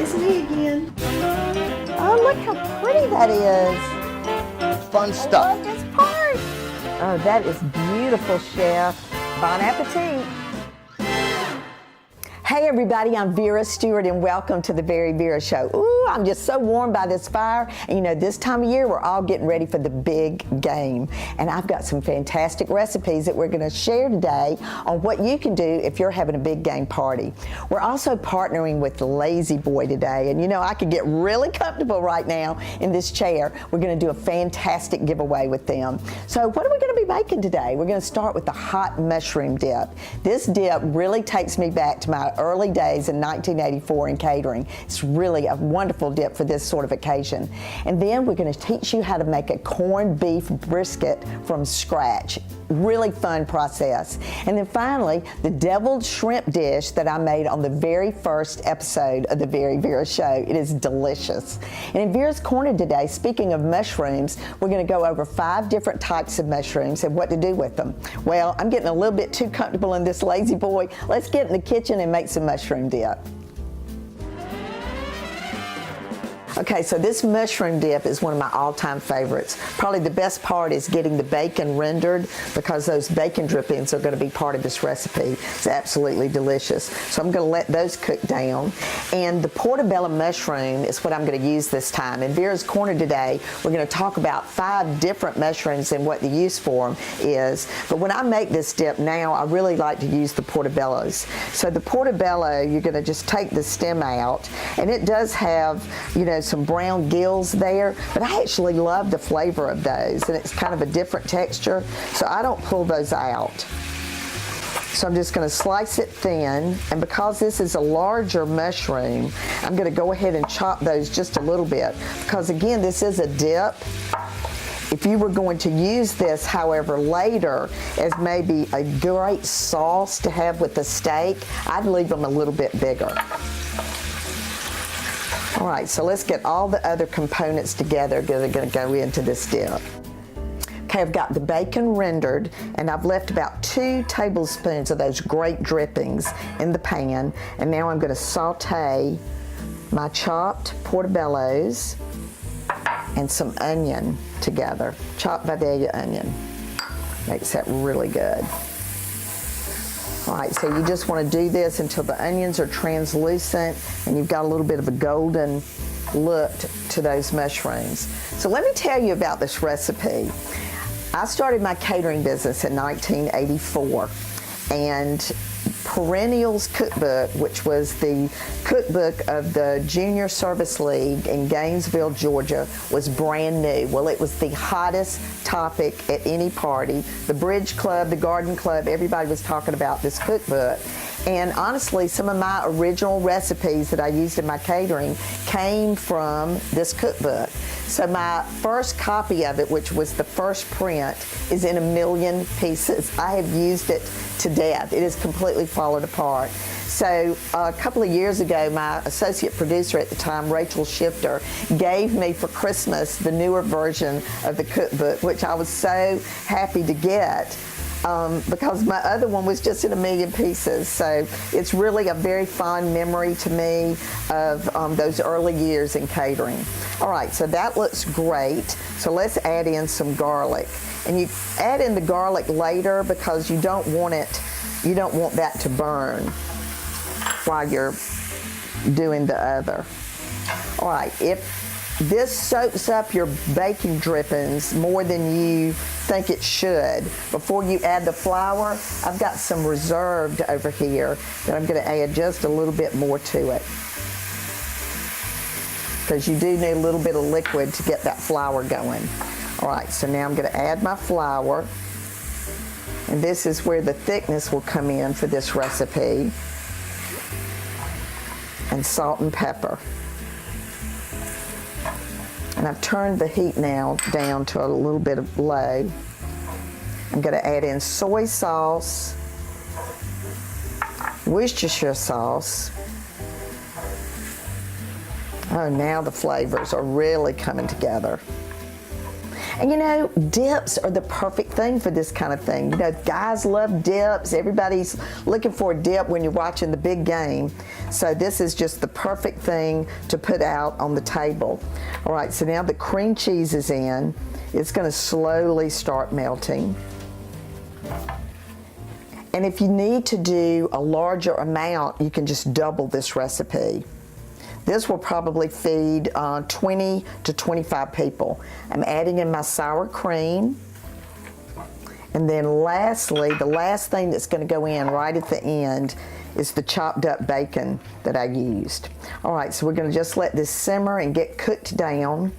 It's me again. Oh, look how pretty that is. Fun I stuff. love this part. Oh, that is beautiful, Chef. Bon appetit. Hey everybody, I'm Vera Stewart and welcome to the VeryVera Show. Ooh, I'm just so warmed by this fire. And you know, this time of year, we're all getting ready for the big game. And I've got some fantastic recipes that we're gonna share today on what you can do if you're having a big game party. We're also partnering with Lazy Boy today. And you know, I could get really comfortable right now in this chair. We're gonna do a fantastic giveaway with them. So what are we gonna be making today? We're gonna start with the hot mushroom dip. This dip really takes me back to my early days in 1984 in catering. It's really a wonderful dip for this sort of occasion. And then we're going to teach you how to make a corned beef brisket from scratch. Really fun process. And then finally, the deviled shrimp dish that I made on the very first episode of the VeryVera Show. It is delicious. And in Vera's Corner today, speaking of mushrooms, we're going to go over 5 different types of mushrooms and what to do with them. Well, I'm getting a little bit too comfortable in this Lazy Boy. Let's get in the kitchen and make some mushroom dip. Okay, so this mushroom dip is one of my all-time favorites. Probably the best part is getting the bacon rendered because those bacon drippings are going to be part of this recipe. It's absolutely delicious. So I'm going to let those cook down. And the portobello mushroom is what I'm going to use this time. In Vera's Corner today, we're going to talk about 5 different mushrooms and what the use for them is. But when I make this dip now, I really like to use the portobellos. So the portobello, you're going to just take the stem out, and it does have, you know, some brown gills there, but I actually love the flavor of those, and it's kind of a different texture, so I don't pull those out. So I'm just going to slice it thin, and because this is a larger mushroom, I'm going to go ahead and chop those just a little bit, because again, this is a dip. If you were going to use this, however, later as maybe a great sauce to have with the steak, I'd leave them a little bit bigger. All right, so let's get all the other components together that are going to go into this dip. Okay, I've got the bacon rendered, and I've left about 2 tablespoons of those great drippings in the pan, and now I'm going to saute my chopped portobellos and some onion together. Chopped Vidalia onion. Makes that really good. All right, so you just want to do this until the onions are translucent and you've got a little bit of a golden look to those mushrooms. So let me tell you about this recipe. I started my catering business in 1984, and Perennial's cookbook, which was the cookbook of the Junior Service League in Gainesville, Georgia, was brand new. Well, it was the hottest topic at any party. The Bridge Club, the Garden Club, everybody was talking about this cookbook. And honestly, some of my original recipes that I used in my catering came from this cookbook. So my first copy of it, which was the first print, is in 1 million pieces. I have used it to death. It has completely fallen apart. So a couple of years ago, my associate producer at the time, Rachel Shifter, gave me for Christmas the newer version of the cookbook, which I was so happy to get. Because my other one was just in 1 million pieces. So it's really a very fond memory to me of those early years in catering. All right, so that looks great. So let's add in some garlic. And you add in the garlic later because you don't want that to burn while you're doing the other. All right, if this soaks up your bacon drippings more than you think it should, before you add the flour, I've got some reserved over here that I'm going to add just a little bit more to it. Because you do need a little bit of liquid to get that flour going. All right, so now I'm going to add my flour. And this is where the thickness will come in for this recipe. And salt and pepper. And I've turned the heat now down to a little bit of low. I'm going to add in soy sauce, Worcestershire sauce. Oh, now the flavors are really coming together. And you know, dips are the perfect thing for this kind of thing. You know, guys love dips. Everybody's looking for a dip when you're watching the big game. So this is just the perfect thing to put out on the table. All right, so now the cream cheese is in. It's going to slowly start melting. And if you need to do a larger amount, you can just double this recipe. This will probably feed 20 to 25 people. I'm adding in my sour cream. And then lastly, the last thing that's going to go in right at the end is the chopped up bacon that I used. All right, so we're going to just let this simmer and get cooked down.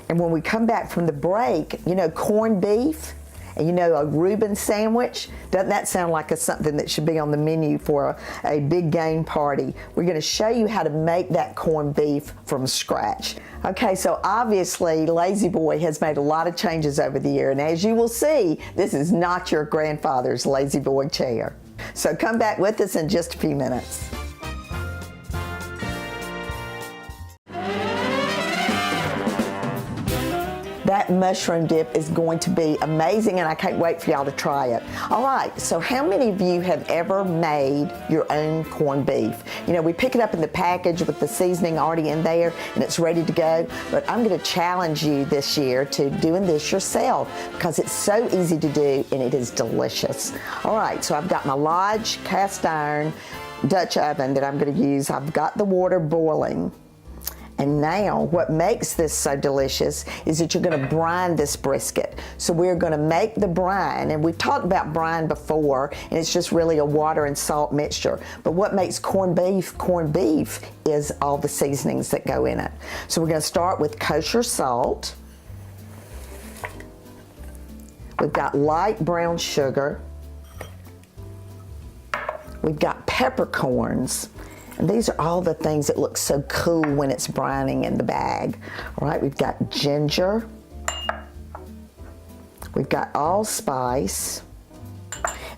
And when we come back from the break, you know, corned beef and you know, a Reuben sandwich, doesn't that sound like something that should be on the menu for a big game party? We're going to show you how to make that corned beef from scratch. Okay, so obviously Lazy Boy has made a lot of changes over the year, and as you will see, this is not your grandfather's Lazy Boy chair. So come back with us in just a few minutes. That mushroom dip is going to be amazing, and I can't wait for y'all to try it. All right, so how many of you have ever made your own corned beef? You know, we pick it up in the package with the seasoning already in there and it's ready to go, but I'm going to challenge you this year to doing this yourself because it's so easy to do and it is delicious. All right, so I've got my Lodge cast iron Dutch oven that I'm going to use. I've got the water boiling. And now what makes this so delicious is that you're going to brine this brisket. So we're going to make the brine, and we've talked about brine before, and it's just really a water and salt mixture. But what makes corned beef is all the seasonings that go in it. So we're going to start with kosher salt. We've got light brown sugar. We've got peppercorns. And these are all the things that look so cool when it's brining in the bag. All right, we've got ginger. We've got allspice.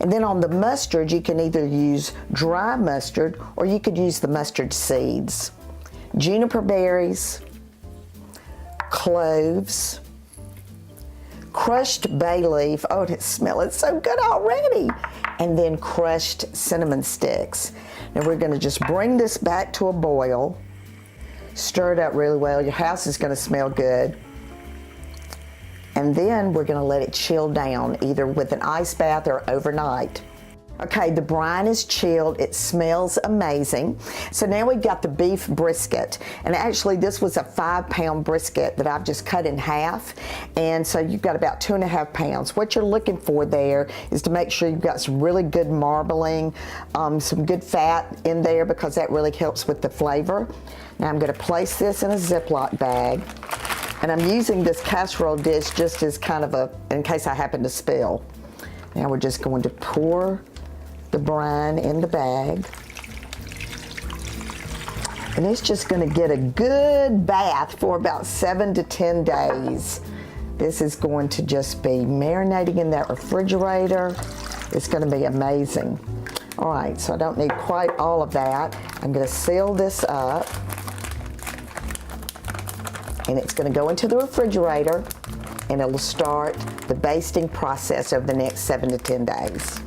And then on the mustard, you can either use dry mustard or you could use the mustard seeds. Juniper berries, cloves, crushed bay leaf. Oh, it smells so good already. And then crushed cinnamon sticks. Now we're going to just bring this back to a boil, stir it up really well. Your house is going to smell good. And then we're going to let it chill down, either with an ice bath or overnight. Okay, the brine is chilled. It smells amazing. So now we've got the beef brisket. And actually this was a 5-pound brisket that I've just cut in half. And so you've got about 2.5 pounds. What you're looking for there is to make sure you've got some really good marbling, some good fat in there because that really helps with the flavor. Now I'm going to place this in a Ziploc bag. And I'm using this casserole dish just as kind of in case I happen to spill. Now we're just going to pour the brine in the bag. And it's just going to get a good bath for about 7 to 10 days. This is going to just be marinating in that refrigerator. It's going to be amazing. All right, so I don't need quite all of that. I'm going to seal this up. And it's going to go into the refrigerator and it'll start the basting process over the next 7 to 10 days.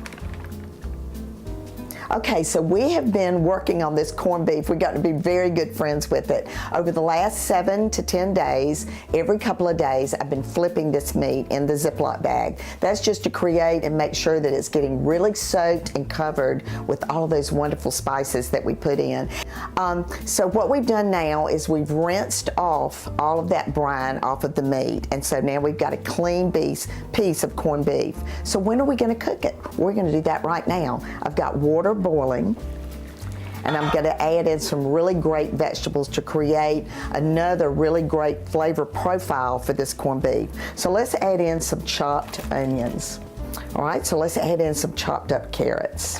Okay, so we have been working on this corned beef. We've gotten to be very good friends with it. Over the last 7 to 10 days, every couple of days, I've been flipping this meat in the Ziploc bag. That's just to create and make sure that it's getting really soaked and covered with all of those wonderful spices that we put in. So what we've done now is we've rinsed off all of that brine off of the meat. And so now we've got a clean piece of corned beef. So when are we going to cook it? We're going to do that right now. I've got water boiling, and I'm going to add in some really great vegetables to create another really great flavor profile for this corned beef. So let's add in some chopped onions. All right, so let's add in some chopped up carrots.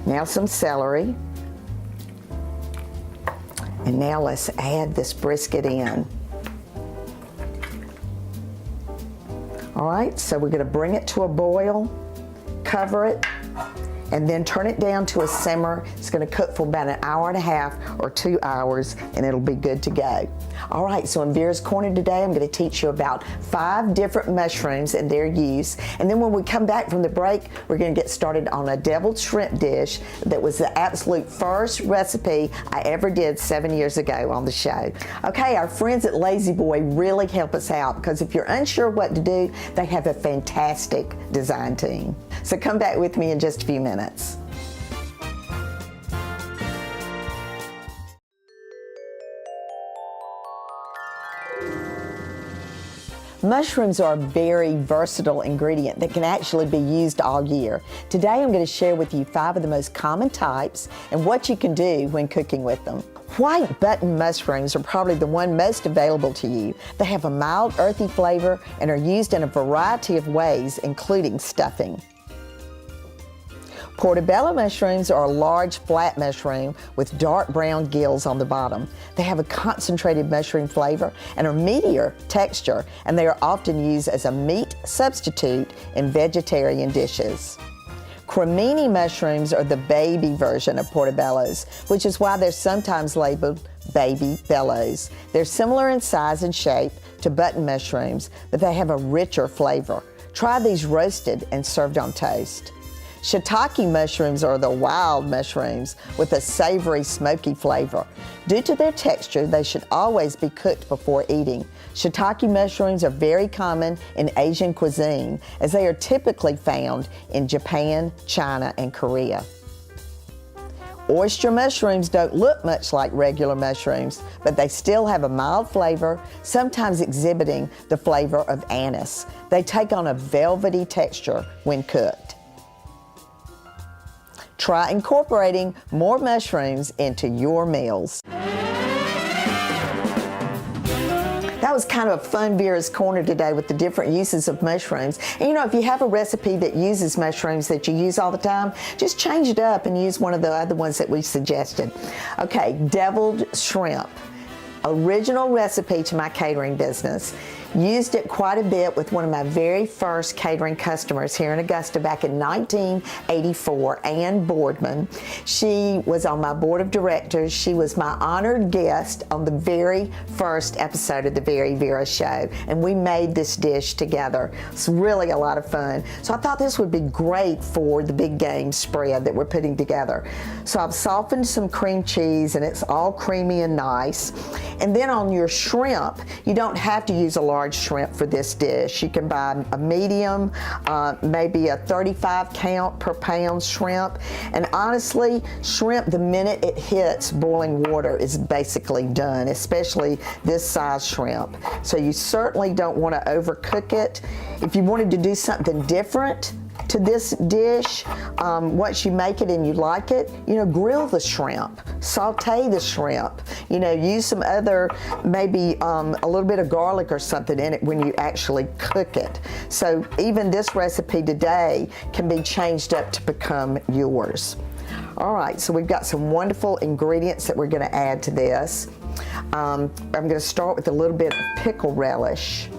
Now some celery. And now let's add this brisket in. All right, so we're going to bring it to a boil, cover it, and then turn it down to a simmer. It's going to cook for about an hour and a half or 2 hours, and it'll be good to go. All right, so in Vera's Corner today, I'm going to teach you about 5 different mushrooms and their use, and then when we come back from the break, we're going to get started on a deviled shrimp dish that was the absolute first recipe I ever did 7 years ago on the show. Okay, our friends at Lazy Boy really help us out, because if you're unsure what to do, they have a fantastic design team. So come back with me in just a few minutes. Mushrooms are a very versatile ingredient that can actually be used all year. Today I'm going to share with you 5 of the most common types and what you can do when cooking with them. White button mushrooms are probably the one most available to you. They have a mild, earthy flavor and are used in a variety of ways, including stuffing. Portobello mushrooms are a large, flat mushroom with dark brown gills on the bottom. They have a concentrated mushroom flavor and a meatier texture, and they are often used as a meat substitute in vegetarian dishes. Cremini mushrooms are the baby version of portobellos, which is why they're sometimes labeled baby bellows. They're similar in size and shape to button mushrooms, but they have a richer flavor. Try these roasted and served on toast. Shiitake mushrooms are the wild mushrooms with a savory, smoky flavor. Due to their texture, they should always be cooked before eating. Shiitake mushrooms are very common in Asian cuisine, as they are typically found in Japan, China, and Korea. Oyster mushrooms don't look much like regular mushrooms, but they still have a mild flavor, sometimes exhibiting the flavor of anise. They take on a velvety texture when cooked. Try incorporating more mushrooms into your meals. That was kind of a fun Vera's Corner today with the different uses of mushrooms. And you know, if you have a recipe that uses mushrooms that you use all the time, just change it up and use one of the other ones that we suggested. Okay, deviled shrimp. Original recipe to my catering business. Used it quite a bit with one of my very first catering customers here in Augusta back in 1984, Ann Boardman. She was on my board of directors. She was my honored guest on the very first episode of the VeryVera show, and we made this dish together. It's really a lot of fun. So I thought this would be great for the big game spread that we're putting together. So I've softened some cream cheese and it's all creamy and nice. And then on your shrimp, you don't have to use a large shrimp for this dish. You can buy a medium, maybe a 35 count per pound shrimp. And honestly, shrimp, the minute it hits boiling water, is basically done, especially this size shrimp. So you certainly don't want to overcook it. If you wanted to do something different to this dish, once you make it and you like it, you know, grill the shrimp, saute the shrimp, you know, use some other, maybe a little bit of garlic or something in it when you actually cook it. So even this recipe today can be changed up to become yours. All right, so we've got some wonderful ingredients that we're going to add to this. I'm going to start with a little bit of pickle relish.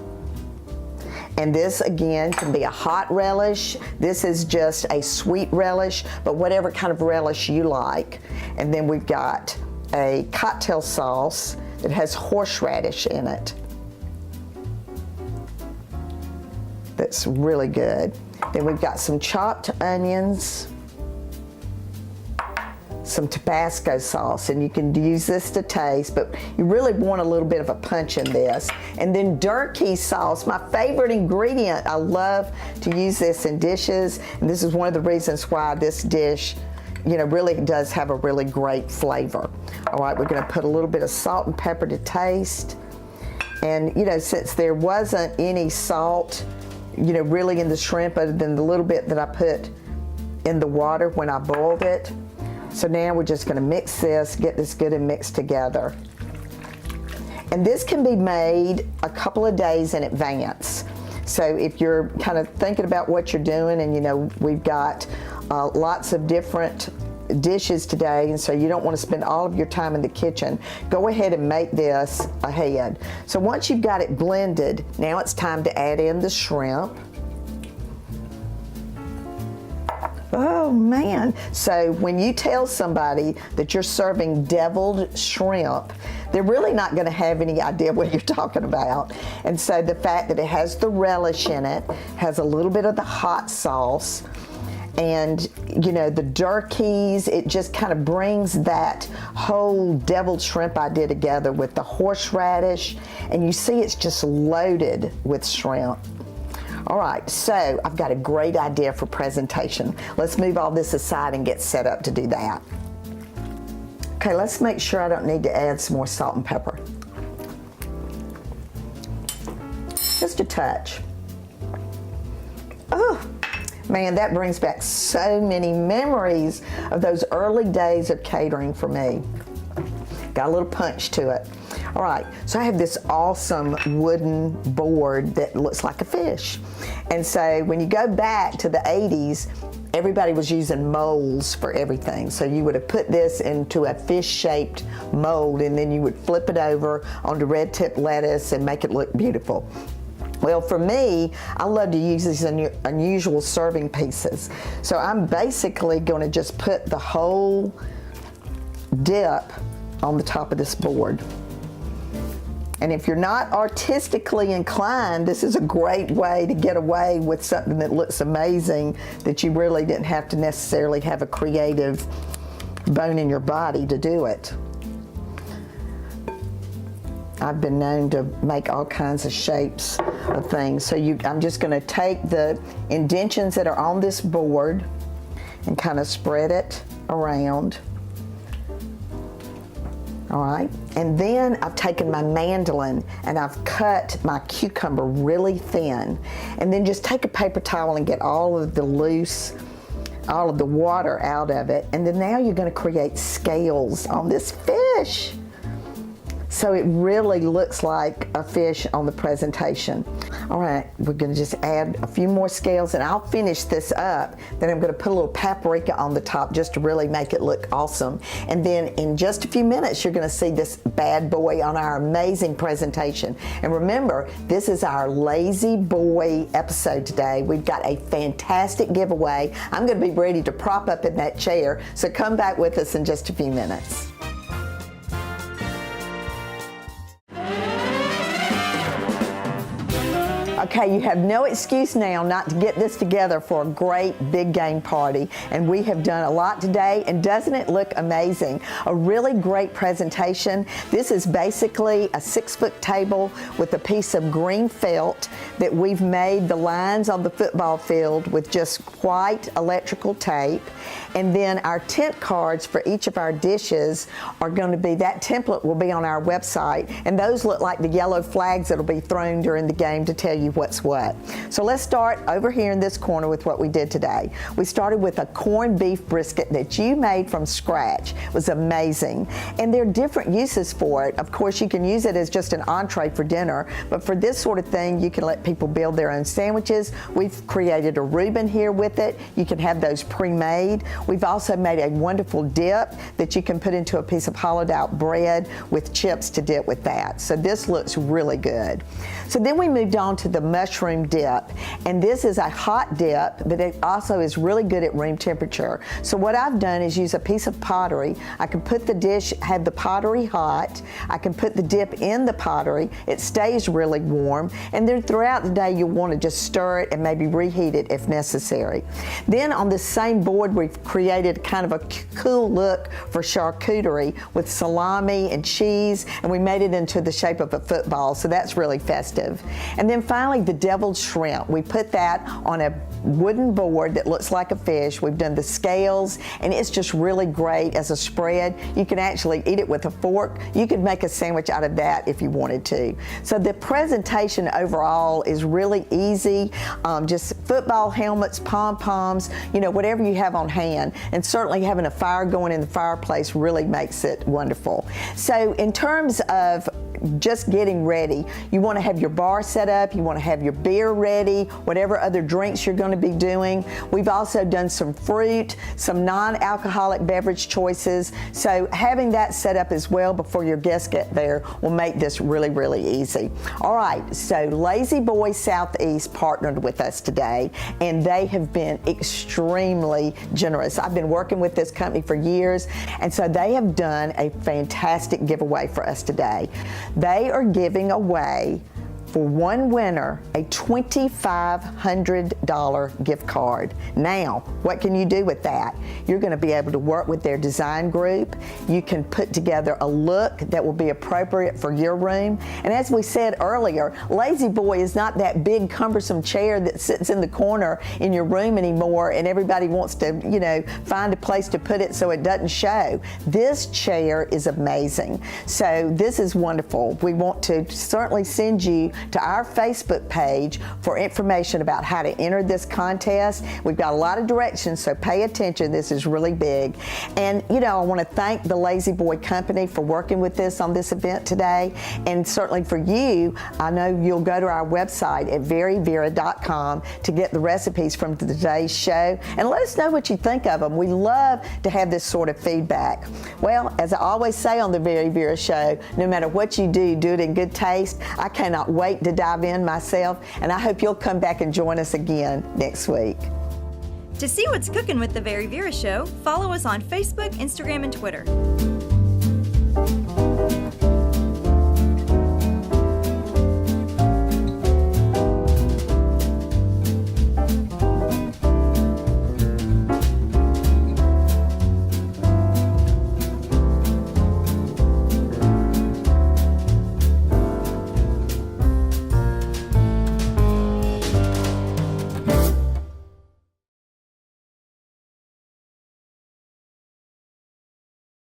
And this, again, can be a hot relish. This is just a sweet relish, but whatever kind of relish you like. And then we've got a cocktail sauce that has horseradish in it. That's really good. Then we've got some chopped onions, some Tabasco sauce, and you can use this to taste, but you really want a little bit of a punch in this. And then Durkee sauce, my favorite ingredient. I love to use this in dishes, and this is one of the reasons why this dish, you know, really does have a really great flavor. All right, we're going to put a little bit of salt and pepper to taste. And, you know, since there wasn't any salt, you know, really in the shrimp other than the little bit that I put in the water when I boiled it. So now we're just going to mix this, get this good and mixed together. And this can be made a couple of days in advance. So if you're kind of thinking about what you're doing, and you know, we've got lots of different dishes today, and so you don't want to spend all of your time in the kitchen, go ahead and make this ahead. So once you've got it blended, now it's time to add in the shrimp. Oh man. So when you tell somebody that you're serving deviled shrimp, they're really not going to have any idea what you're talking about. And so the fact that it has the relish in it, has a little bit of the hot sauce, and you know, the durkeys, it just kind of brings that whole deviled shrimp idea together with the horseradish, and you see it's just loaded with shrimp. All right, so I've got a great idea for presentation. Let's move all this aside and get set up to do that. Okay, let's make sure I don't need to add some more salt and pepper. Just a touch. Oh, man, that brings back so many memories of those early days of catering for me. Got a little punch to it. All right, so I have this awesome wooden board that looks like a fish. And so when you go back to the 80s, everybody was using molds for everything. So you would have put this into a fish-shaped mold, and then you would flip it over onto red tip lettuce and make it look beautiful. Well, for me, I love to use these unusual serving pieces. So I'm basically going to just put the whole dip on the top of this board. And if you're not artistically inclined, this is a great way to get away with something that looks amazing that you really didn't have to necessarily have a creative bone in your body to do it. I've been known to make all kinds of shapes of things. So I'm just going to take the indentions that are on this board and kind of spread it around. All right, and then I've taken my mandolin and I've cut my cucumber really thin, and then just take a paper towel and get all of the water out of it, and then now you're going to create scales on this fish. So it really looks like a fish on the presentation. All right, we're gonna just add a few more scales, and I'll finish this up. Then I'm gonna put a little paprika on the top just to really make it look awesome. And then in just a few minutes, you're gonna see this bad boy on our amazing presentation. And remember, this is our Lazy Boy episode today. We've got a fantastic giveaway. I'm gonna be ready to prop up in that chair, so come back with us in just a few minutes. Okay, you have no excuse now not to get this together for a great big game party. And we have done a lot today, and doesn't it look amazing? A really great presentation. This is basically a 6-foot table with a piece of green felt that we've made the lines on the football field with just white electrical tape. And then our tent cards for each of our dishes are going to be, that template will be on our website, and those look like the yellow flags that'll be thrown during the game to tell you what's what. So let's start over here in this corner with what we did today. We started with a corned beef brisket that you made from scratch. It was amazing. And there are different uses for it. Of course, you can use it as just an entree for dinner, but for this sort of thing, you can let people build their own sandwiches. We've created a Reuben here with it. You can have those pre-made. We've also made a wonderful dip that you can put into a piece of hollowed out bread with chips to dip with that. So this looks really good. So then we moved on to the mushroom dip, and this is a hot dip, but it also is really good at room temperature. So what I've done is use a piece of pottery. I can put the dish, have the pottery hot. I can put the dip in the pottery. It stays really warm, and then throughout the day you'll want to just stir it and maybe reheat it if necessary. Then on this same board we've created kind of a cool look for charcuterie with salami and cheese, and we made it into the shape of a football, so that's really festive. And then finally, the deviled shrimp. We put that on a wooden board that looks like a fish. We've done the scales, and it's just really great as a spread. You can actually eat it with a fork. You could make a sandwich out of that if you wanted to. So the presentation overall is really easy. Just football helmets, pom-poms, you know, whatever you have on hand. And certainly having a fire going in the fireplace really makes it wonderful. So in terms of just getting ready. You want to have your bar set up, you want to have your beer ready, whatever other drinks you're going to be doing. We've also done some fruit, some non-alcoholic beverage choices. So having that set up as well before your guests get there will make this really, really easy. All right, so Lazy Boy Southeast partnered with us today, and they have been extremely generous. I've been working with this company for years, and so they have done a fantastic giveaway for us today. They are giving away for one winner a $2,500 gift card. Now, what can you do with that? You're going to be able to work with their design group. You can put together a look that will be appropriate for your room. And as we said earlier, Lazy Boy is not that big, cumbersome chair that sits in the corner in your room anymore and everybody wants to, you know, find a place to put it so it doesn't show. This chair is amazing. So this is wonderful. We want to certainly send you to our Facebook page for information about how to enter this contest. We've got a lot of directions, so pay attention. This is really big. And, you know, I want to thank the Lazy Boy Company for working with us on this event today. And certainly for you, I know you'll go to our website at VeryVera.com to get the recipes from today's show and let us know what you think of them. We love to have this sort of feedback. Well, as I always say on the Very Vera Show, no matter what you do, do it in good taste. I cannot wait to dive in myself, and I hope you'll come back and join us again next week. To see what's cooking with the Very Vera Show, follow us on Facebook, Instagram, and Twitter.